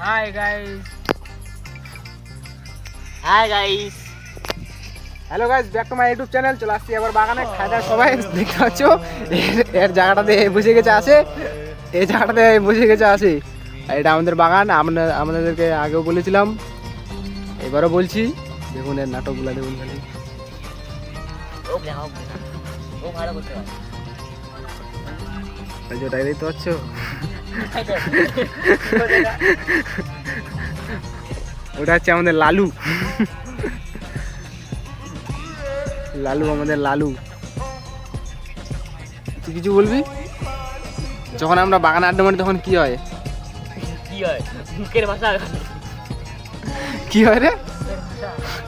Hi guys. Hello guys, back to my YouTube channel. চলে আসছি আবার বাগানে খাওয়া দাওয়া। সবাই দেখতে পাচ্ছ এর জায়গাটাতে বসে গেছে আসে, এই জায়গাটাতে বসে গেছে আসে। এটা আমাদের বাগান, আপনাদেরকে আগেও বলেছিলাম, এবারও বলছি। দেখুন এর নাটকগুলো দেখুন খালি। ওটাই দেখতে পাচ্ছ, ওটা হচ্ছে আমাদের লালু। লালু আমাদের লালু। তুই কিছু বলবি? যখন আমরা বাগানে আড্ডা মারি তখন কি হয়? মুখের ভাষা কি হয় রে?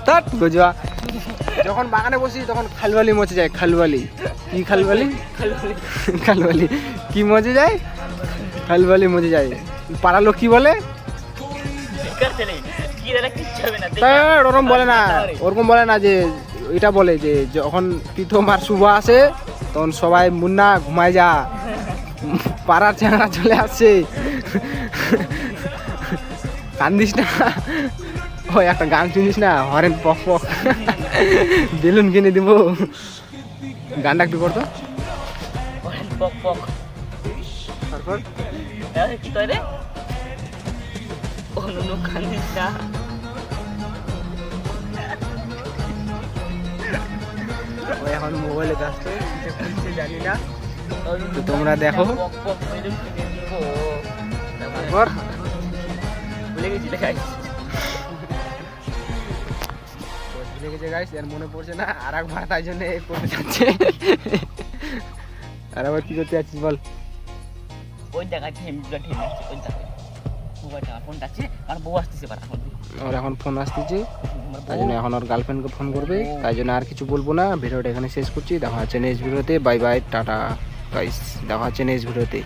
তাট বুঝবা। যখন বাগানে বসি তখন খালবালি মচে যায়। খালবালি কি? খালবালি খালবালি কি মচে যায়? খালবালি মচে যায়। পাড়ার লোক কি বলে? ওরকম বলে না, ওরকম বলে না। যে এটা বলে যে যখন প্রীতম আর শুভ আসে তখন সবাই মুন্না ঘুমায় যা, পাড়ার চ্যাংড়া চলে আসছে, কান্দিস না। ওই একটা গান শুনিস না, হরেন পক পক, বেলুন কিনে দিব। গানটা একটু করতো। তারপর এখন মোবাইলে ব্যস্ত, জানি না, তো তোমরা দেখো। তারপর ভুলে গেছি গাইস, এর মনে পড়ছে না আর একবার, তাই জন্য করতে যাচ্ছে। আর আবার কি করতে যাচ্ছিস বল? ওই জায়গায় ফোনটা আছে আর বউ আসতেছে। ওর এখন ফোন আসতেছে, তাই জন্য এখন ওর গার্লফ্রেন্ডকে ফোন করবে। তাই জন্য আর কিছু বলবো না, ভিডিওটা এখানে শেষ করছি। দেখা হচ্ছে নেক্সট ভিডিওতে। বাই বাই, টাটা গাইস, দেখা হচ্ছে নেক্সট ভিডিওতে।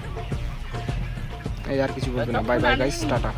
এই আর কিছু বলবো না, বাই বাই গাইস, টাটা।